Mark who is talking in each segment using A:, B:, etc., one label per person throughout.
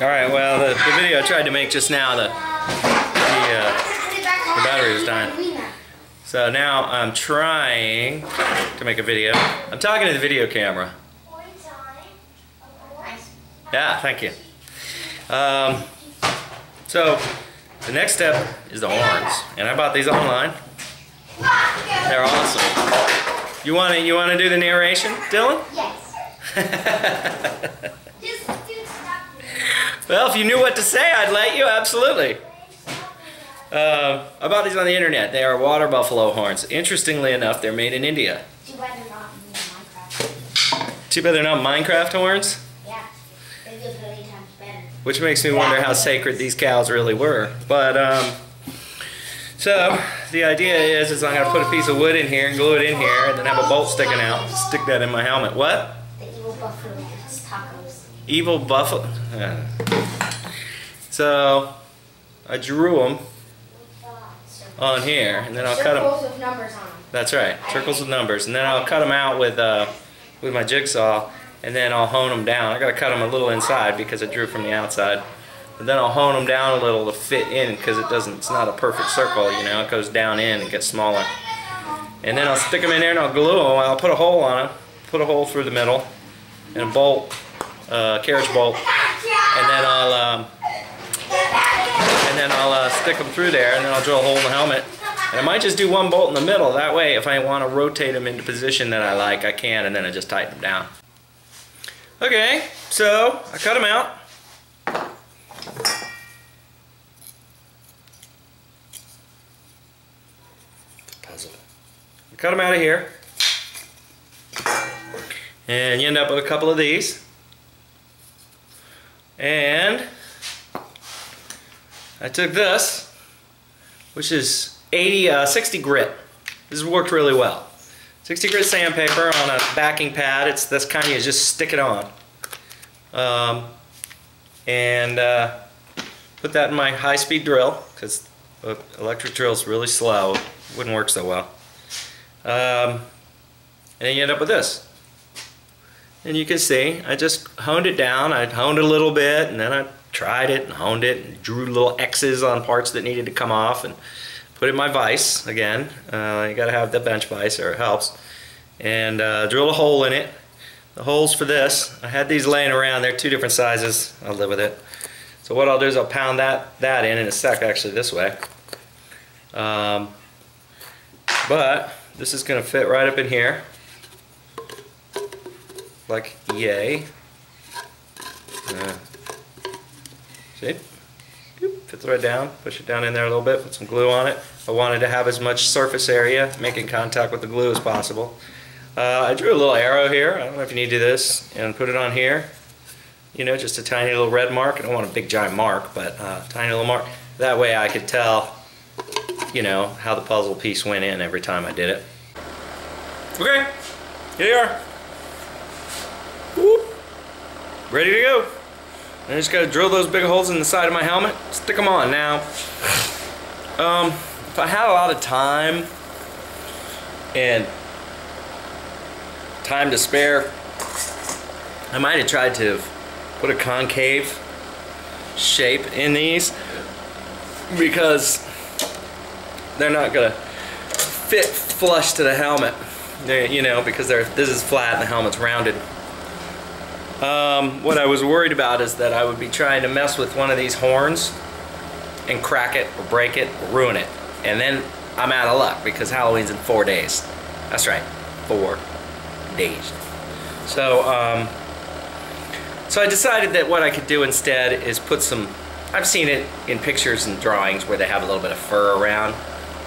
A: Alright, well, the video I tried to make just now, the battery was dying. So now I'm trying to make a video. I'm talking to the video camera. Yeah, thank you. So the next step is the horns, and I bought these online. They're awesome. You want to do the narration, Dylan?
B: Yes.
A: Well, if you knew what to say, I'd let you, absolutely. I bought these on the internet. They are water buffalo horns. Interestingly enough, they're made in India.
B: Too bad they're not in Minecraft.
A: Too bad they're not Minecraft horns?
B: Yeah, they look 30 times better.
A: Which makes me wonder how sacred these cows really were. But, so, the idea is I'm going to put a piece of wood in here and glue it in here and then have a bolt sticking out. Stick that in my helmet. What?
B: The evil buffalo eats tacos.
A: Evil buffalo. So, I drew them on here, and then I'll cut them.
B: Circles with numbers on them.
A: That's right, circles with numbers, and then I'll cut them out with my jigsaw, and then I'll hone them down. I gotta cut them a little inside because I drew from the outside, but then I'll hone them down a little to fit in because it's not a perfect circle, you know. It goes down in and gets smaller, and then I'll stick them in there and I'll glue them. I'll put a hole on them, put a hole through the middle, and a bolt, carriage bolt, and then I'll stick them through there, and then I'll drill a hole in the helmet. And I might just do one bolt in the middle. That way, if I want to rotate them into position that I like, I can, and then I just tighten them down. Okay, so I cut them out. Puzzle. I cut them out of here. And you end up with a couple of these. And I took this, which is 60 grit. This has worked really well. 60 grit sandpaper on a backing pad. It's this kind you just stick it on. Put that in my high-speed drill because electric drill is really slow. It wouldn't work so well. And then you end up with this. And you can see, I just honed it down. I honed it a little bit, and then I tried it and honed it and drew little X's on parts that needed to come off and put it in my vise again. You gotta have the bench vise or it helps. And drill a hole in it. The holes for this, I had these laying around. They're two different sizes. I'll live with it. So what I'll do is I'll pound that in a sec, actually this way. But this is gonna fit right up in here. Like yay. See? Fits right down. Push it down in there a little bit. Put some glue on it. I wanted to have as much surface area, making contact with the glue as possible. I drew a little arrow here. I don't know if you need to do this. And put it on here. You know, just a tiny little red mark. I don't want a big giant mark, but tiny little mark. That way I could tell, you know, how the puzzle piece went in every time I did it. Okay, here you are. Whoop. Ready to go. I just gotta drill those big holes in the side of my helmet, stick them on. Now, if I had a lot of time and time to spare, I might have tried to put a concave shape in these because they're not gonna fit flush to the helmet. You know, because this is flat and the helmet's rounded. What I was worried about is that I would be trying to mess with one of these horns and crack it or break it or ruin it. And then I'm out of luck because Halloween's in 4 days. That's right, 4 days. So I decided that what I could do instead is put some, I've seen it in pictures and drawings where they have a little bit of fur around.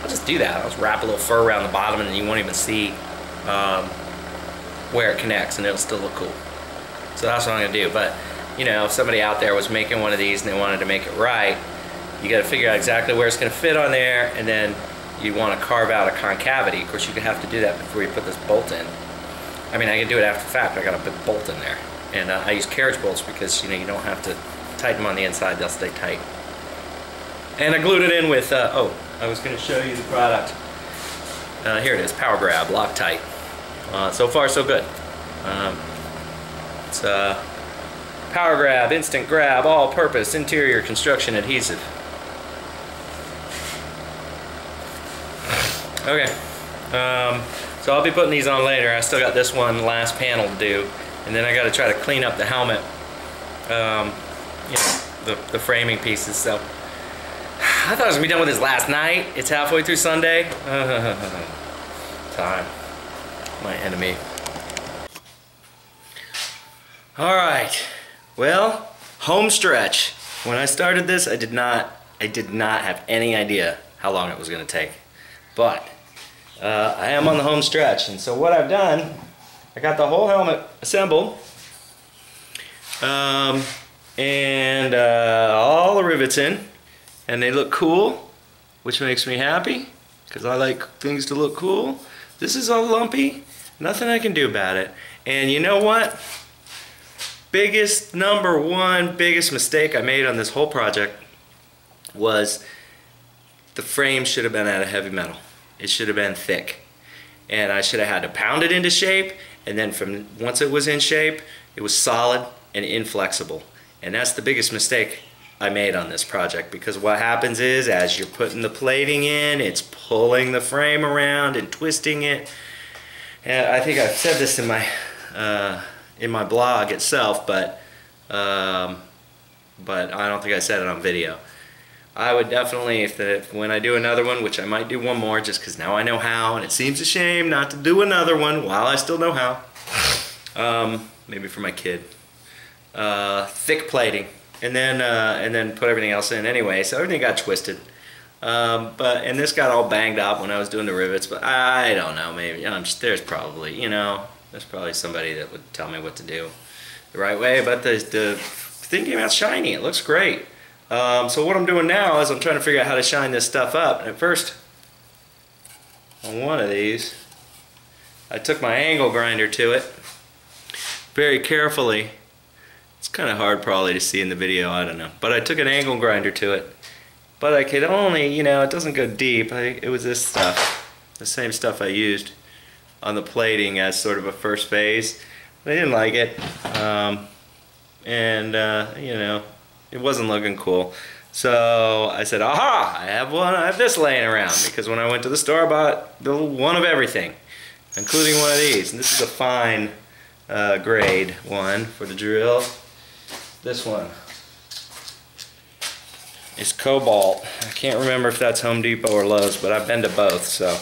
A: I'll just do that. I'll just wrap a little fur around the bottom and you won't even see where it connects and it'll still look cool. So that's what I'm gonna do. But you know, if somebody out there was making one of these and they wanted to make it right, you got to figure out exactly where it's gonna fit on there, and then you want to carve out a concavity. Of course, you have to do that before you put this bolt in. I mean, I can do it after the fact. I got to put the bolt in there, and I use carriage bolts because you know you don't have to tighten them on the inside; they'll stay tight. And I glued it in with. Oh, I was gonna show you the product. Here it is, Power Grab Loctite. So far, so good. It's Power Grab, Instant Grab, All-Purpose Interior Construction Adhesive. Okay, so I'll be putting these on later. I still got this one last panel to do, and then I got to try to clean up the helmet, you know, the framing pieces. So I thought I was gonna be done with this last night. It's halfway through Sunday. Time, my enemy. All right, well, home stretch. When I started this, I did not have any idea how long it was gonna take, but I am on the home stretch. And so what I've done, I got the whole helmet assembled, and all the rivets in, and they look cool, which makes me happy because I like things to look cool. This is all lumpy, nothing I can do about it. And you know what? Number one biggest mistake I made on this whole project was the frame should have been out of heavy metal. It should have been thick, and I should have had to pound it into shape, and then once it was in shape, it was solid and inflexible. And that's the biggest mistake I made on this project, because what happens is, as you're putting the plating in, it's pulling the frame around and twisting it. And I think I've said this in my blog itself, but I don't think I said it on video. I would definitely, when I do another one, which I might do one more just because now I know how, and it seems a shame not to do another one while I still know how. Maybe for my kid. Thick plating, and then put everything else in anyway, so everything got twisted. And this got all banged up when I was doing the rivets, but I don't know, maybe there's probably, you know, there's probably somebody that would tell me what to do the right way. But the thing came out shiny. It looks great. So what I'm doing now is I'm trying to figure out how to shine this stuff up. And at first, on one of these, I took my angle grinder to it very carefully. It's kind of hard probably to see in the video, I don't know. But I took an angle grinder to it. But I could only, you know, it doesn't go deep. It was this stuff, the same stuff I used on the plating as sort of a first phase. I didn't like it. You know, it wasn't looking cool. So I said, aha, I have this laying around, because when I went to the store I bought one of everything, including one of these. And this is a fine grade one for the drill. This one is Cobalt. I can't remember if that's Home Depot or Lowe's, but I've been to both, so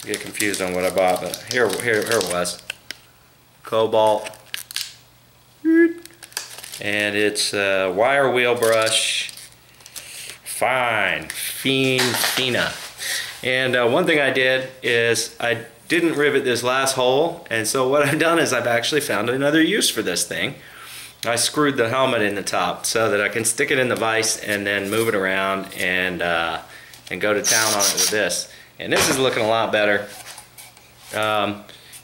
A: get confused on what I bought, but here it was. Cobalt. And it's a wire wheel brush. Fina. And one thing I did is I didn't rivet this last hole, and so what I've done is I've actually found another use for this thing. I screwed the helmet in the top so that I can stick it in the vise and then move it around and go to town on it with this. And this is looking a lot better.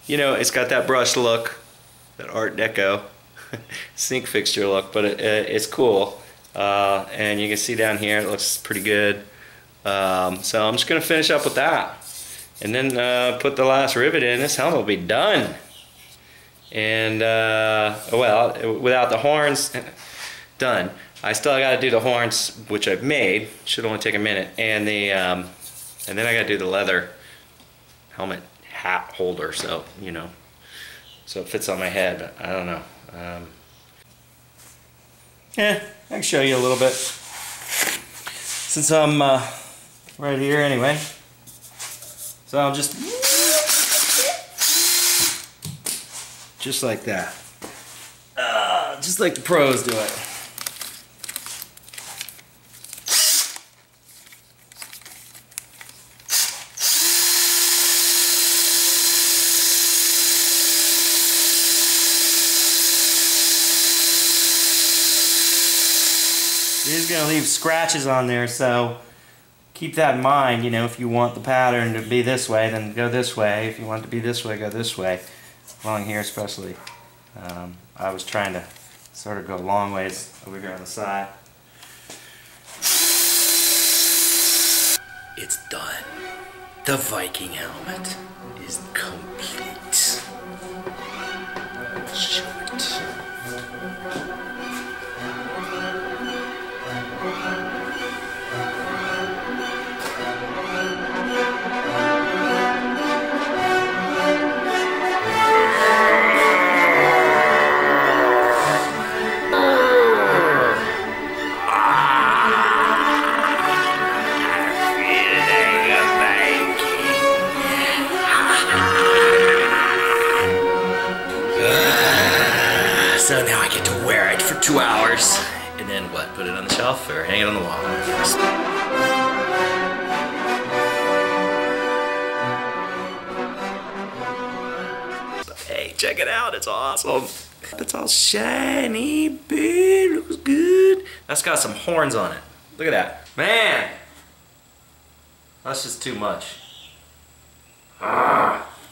A: You know, it's got that brush look, that Art Deco sink fixture look, but it's cool. And you can see down here it looks pretty good. So I'm just going to finish up with that. And then put the last rivet in. This helmet will be done. And, well, without the horns, done. I still got to do the horns, which I've made. Should only take a minute. And and then I got to do the leather helmet hat holder, so, you know, so it fits on my head. But I don't know. Yeah, I can show you a little bit since I'm right here anyway. So I'll just like that. Just like the pros do it. It is going to leave scratches on there, so keep that in mind. You know, if you want the pattern to be this way, then go this way. If you want it to be this way, go this way. Along here especially. I was trying to sort of go long ways over here on the side. It's done. The Viking helmet is complete. Show it. So now I get to wear it for 2 hours. And then what? Put it on the shelf or hang it on the wall? Hey, check it out. It's awesome. It's all shiny, big, looks good. That's got some horns on it. Look at that. Man! That's just too much.